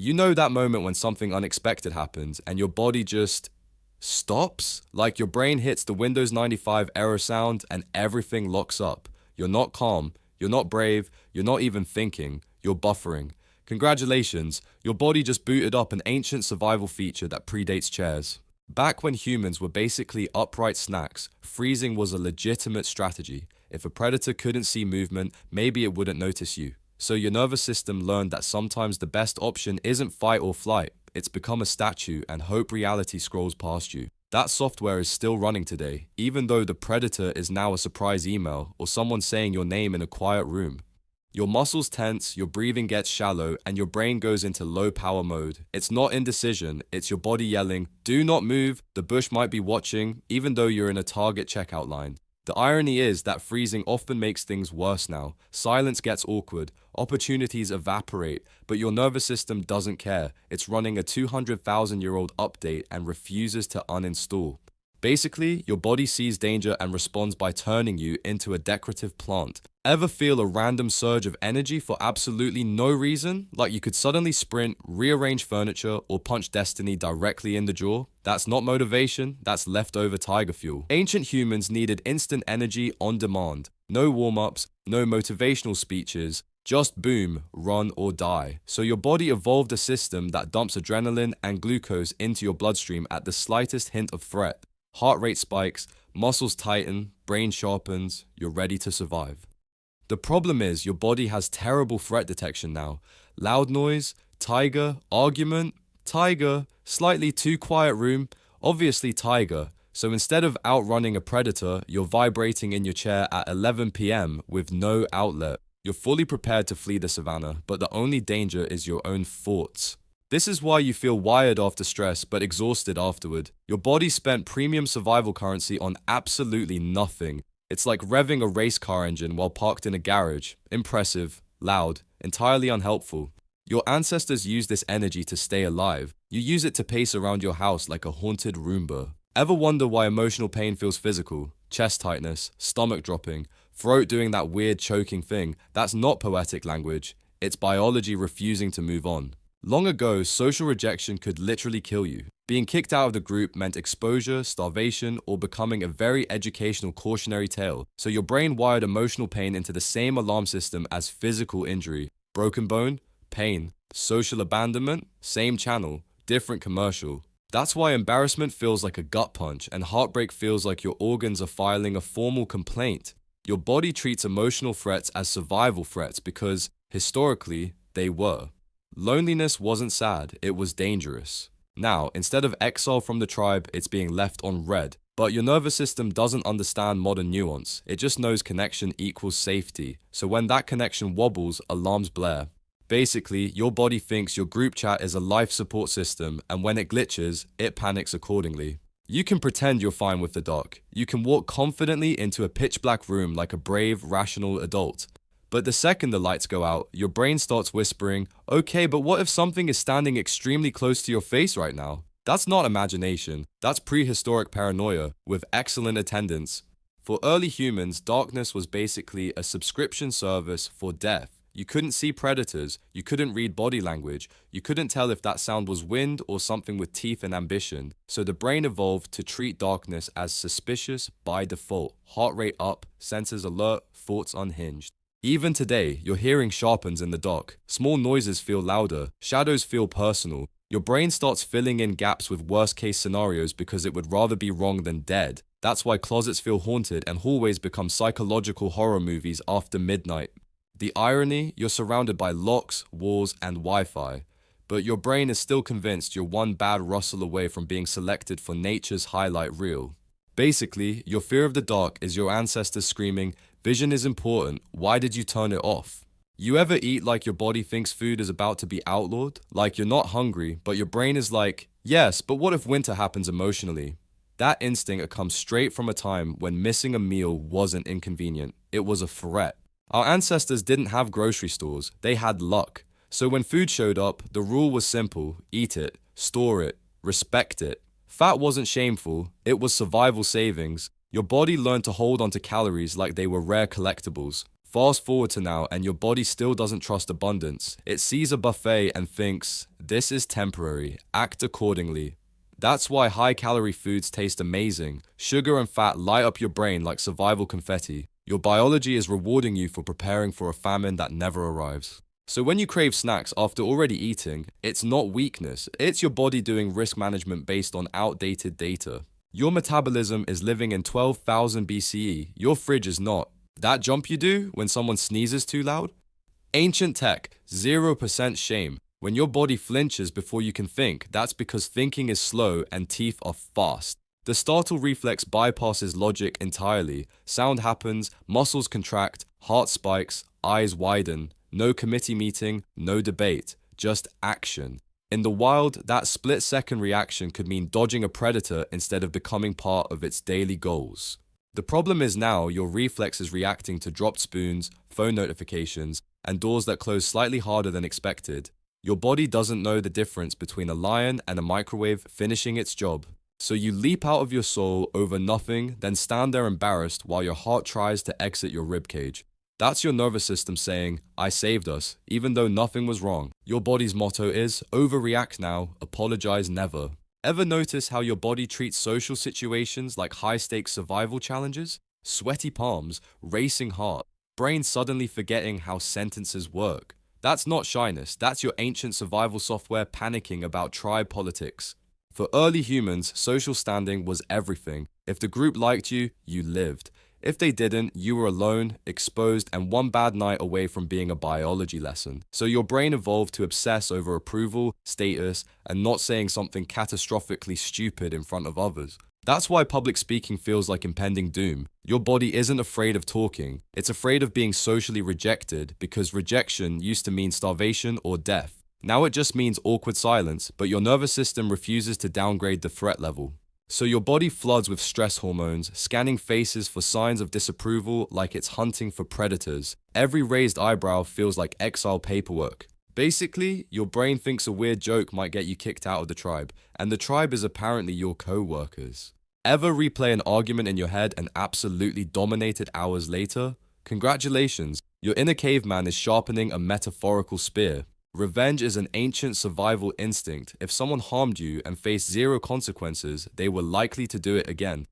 You know that moment when something unexpected happens and your body just stops? Like your brain hits the Windows 95 error sound and everything locks up. You're not calm, you're not brave, you're not even thinking, you're buffering. Congratulations, your body just booted up an ancient survival feature that predates chairs. Back when humans were basically upright snacks, freezing was a legitimate strategy. If a predator couldn't see movement, maybe it wouldn't notice you. So your nervous system learned that sometimes the best option isn't fight or flight, it's become a statue and hope reality scrolls past you. That software is still running today, even though the predator is now a surprise email or someone saying your name in a quiet room. Your muscles tense, your breathing gets shallow, and your brain goes into low power mode. It's not indecision, it's your body yelling, "Do not move, the bush might be watching," even though you're in a target checkout line. The irony is that freezing often makes things worse now. Silence gets awkward, opportunities evaporate, but your nervous system doesn't care. It's running a 200,000-year-old update and refuses to uninstall. Basically, your body sees danger and responds by turning you into a decorative plant. Ever feel a random surge of energy for absolutely no reason? Like you could suddenly sprint, rearrange furniture, or punch destiny directly in the jaw? That's not motivation, that's leftover tiger fuel. Ancient humans needed instant energy on demand. No warm-ups, no motivational speeches, just boom, run or die. So your body evolved a system that dumps adrenaline and glucose into your bloodstream at the slightest hint of threat. Heart rate spikes, muscles tighten, brain sharpens, you're ready to survive. The problem is your body has terrible threat detection now. Loud noise, tiger, argument, tiger, slightly too quiet room, obviously tiger. So instead of outrunning a predator, you're vibrating in your chair at 11 p.m. with no outlet. You're fully prepared to flee the savannah, but the only danger is your own thoughts. This is why you feel wired after stress but exhausted afterward. Your body spent premium survival currency on absolutely nothing. It's like revving a race car engine while parked in a garage. Impressive, loud, entirely unhelpful. Your ancestors used this energy to stay alive. You use it to pace around your house like a haunted Roomba. Ever wonder why emotional pain feels physical? Chest tightness, stomach dropping, throat doing that weird choking thing. That's not poetic language. It's biology refusing to move on. Long ago, social rejection could literally kill you. Being kicked out of the group meant exposure, starvation, or becoming a very educational cautionary tale. So your brain wired emotional pain into the same alarm system as physical injury. Broken bone, pain. Social abandonment, same channel, different commercial. That's why embarrassment feels like a gut punch and heartbreak feels like your organs are filing a formal complaint. Your body treats emotional threats as survival threats because, historically, they were. Loneliness wasn't sad, it was dangerous. Now, instead of exile from the tribe, it's being left on red. But your nervous system doesn't understand modern nuance. It just knows connection equals safety. So when that connection wobbles, alarms blare. Basically, your body thinks your group chat is a life support system, and when it glitches, it panics accordingly. You can pretend you're fine with the dark. You can walk confidently into a pitch black room like a brave, rational adult. But the second the lights go out, your brain starts whispering, "Okay, but what if something is standing extremely close to your face right now?" That's not imagination, that's prehistoric paranoia, with excellent attendance. For early humans, darkness was basically a subscription service for death. You couldn't see predators, you couldn't read body language, you couldn't tell if that sound was wind or something with teeth and ambition. So the brain evolved to treat darkness as suspicious by default. Heart rate up, senses alert, thoughts unhinged. Even today, your hearing sharpens in the dark. Small noises feel louder. Shadows feel personal. Your brain starts filling in gaps with worst-case scenarios because it would rather be wrong than dead. That's why closets feel haunted and hallways become psychological horror movies after midnight. The irony, you're surrounded by locks, walls, and Wi-Fi. But your brain is still convinced you're one bad rustle away from being selected for nature's highlight reel. Basically, your fear of the dark is your ancestors screaming, "Vision is important, why did you turn it off?" You ever eat like your body thinks food is about to be outlawed? Like you're not hungry, but your brain is like, "Yes, but what if winter happens emotionally?" That instinct comes straight from a time when missing a meal wasn't inconvenient, it was a threat. Our ancestors didn't have grocery stores, they had luck. So when food showed up, the rule was simple: eat it, store it, respect it. Fat wasn't shameful, it was survival savings. Your body learned to hold onto calories like they were rare collectibles. Fast forward to now, and your body still doesn't trust abundance. It sees a buffet and thinks, this is temporary, act accordingly. That's why high-calorie foods taste amazing. Sugar and fat light up your brain like survival confetti. Your biology is rewarding you for preparing for a famine that never arrives. So when you crave snacks after already eating, it's not weakness, it's your body doing risk management based on outdated data. Your metabolism is living in 12,000 BCE, your fridge is not. That jump you do when someone sneezes too loud? Ancient tech, 0% shame. When your body flinches before you can think, that's because thinking is slow and teeth are fast. The startle reflex bypasses logic entirely. Sound happens, muscles contract, heart spikes, eyes widen. No committee meeting, no debate, just action. In the wild, that split-second reaction could mean dodging a predator instead of becoming part of its daily goals. The problem is now your reflex is reacting to dropped spoons, phone notifications, and doors that close slightly harder than expected. Your body doesn't know the difference between a lion and a microwave finishing its job. So you leap out of your soul over nothing, then stand there embarrassed while your heart tries to exit your ribcage. That's your nervous system saying, I saved us, even though nothing was wrong. Your body's motto is, overreact now, apologize never. Ever notice how your body treats social situations like high-stakes survival challenges? Sweaty palms, racing heart, brain suddenly forgetting how sentences work. That's not shyness, that's your ancient survival software panicking about tribe politics. For early humans, social standing was everything. If the group liked you, you lived. If they didn't, you were alone, exposed, and one bad night away from being a biology lesson. So your brain evolved to obsess over approval, status, and not saying something catastrophically stupid in front of others. That's why public speaking feels like impending doom. Your body isn't afraid of talking, it's afraid of being socially rejected because rejection used to mean starvation or death. Now it just means awkward silence, but your nervous system refuses to downgrade the threat level. So your body floods with stress hormones, scanning faces for signs of disapproval like it's hunting for predators. Every raised eyebrow feels like exile paperwork. Basically, your brain thinks a weird joke might get you kicked out of the tribe, and the tribe is apparently your co-workers. Ever replay an argument in your head and absolutely dominate it hours later? Congratulations, your inner caveman is sharpening a metaphorical spear. Revenge is an ancient survival instinct. If someone harmed you and faced zero consequences, they were likely to do it again.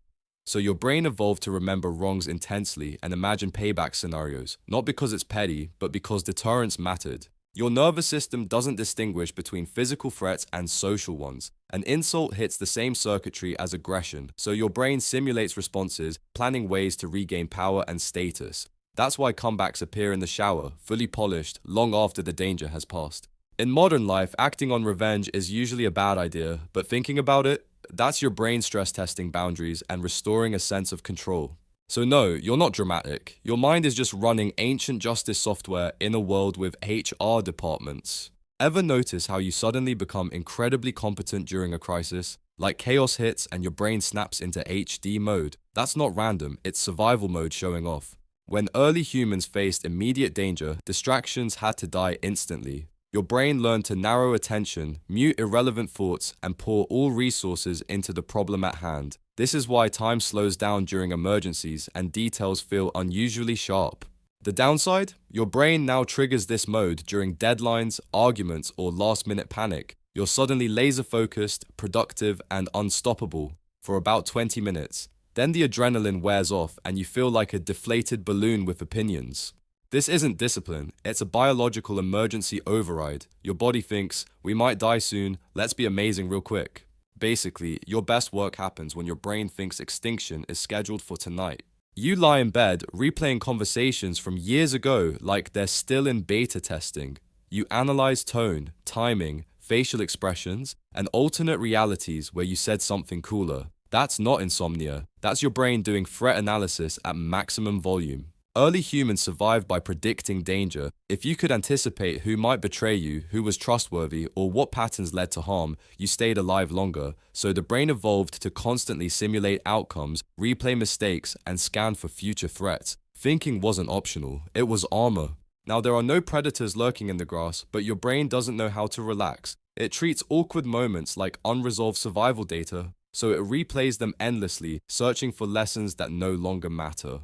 So your brain evolved to remember wrongs intensely and imagine payback scenarios, not because it's petty, but because deterrence mattered. Your nervous system doesn't distinguish between physical threats and social ones. An insult hits the same circuitry as aggression, so your brain simulates responses, planning ways to regain power and status. That's why comebacks appear in the shower, fully polished, long after the danger has passed. In modern life, acting on revenge is usually a bad idea, but thinking about it, that's your brain stress testing boundaries and restoring a sense of control. So no, you're not dramatic. Your mind is just running ancient justice software in a world with HR departments. Ever notice how you suddenly become incredibly competent during a crisis? Like chaos hits and your brain snaps into HD mode. That's not random, it's survival mode showing off. When early humans faced immediate danger, distractions had to die instantly. Your brain learned to narrow attention, mute irrelevant thoughts, and pour all resources into the problem at hand. This is why time slows down during emergencies and details feel unusually sharp. The downside? Your brain now triggers this mode during deadlines, arguments, or last-minute panic. You're suddenly laser-focused, productive, and unstoppable for about 20 minutes. Then the adrenaline wears off and you feel like a deflated balloon with opinions. This isn't discipline, it's a biological emergency override. Your body thinks, we might die soon, let's be amazing real quick. Basically, your best work happens when your brain thinks extinction is scheduled for tonight. You lie in bed, replaying conversations from years ago like they're still in beta testing. You analyze tone, timing, facial expressions, and alternate realities where you said something cooler. That's not insomnia. That's your brain doing threat analysis at maximum volume. Early humans survived by predicting danger. If you could anticipate who might betray you, who was trustworthy, or what patterns led to harm, you stayed alive longer. So the brain evolved to constantly simulate outcomes, replay mistakes, and scan for future threats. Thinking wasn't optional, it was armor. Now there are no predators lurking in the grass, but your brain doesn't know how to relax. It treats awkward moments like unresolved survival data, so it replays them endlessly, searching for lessons that no longer matter.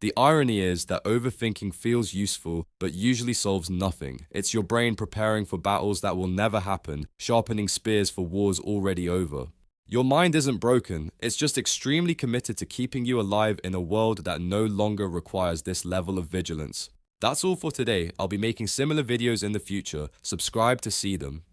The irony is that overthinking feels useful, but usually solves nothing. It's your brain preparing for battles that will never happen, sharpening spears for wars already over. Your mind isn't broken, it's just extremely committed to keeping you alive in a world that no longer requires this level of vigilance. That's all for today. I'll be making similar videos in the future. Subscribe to see them.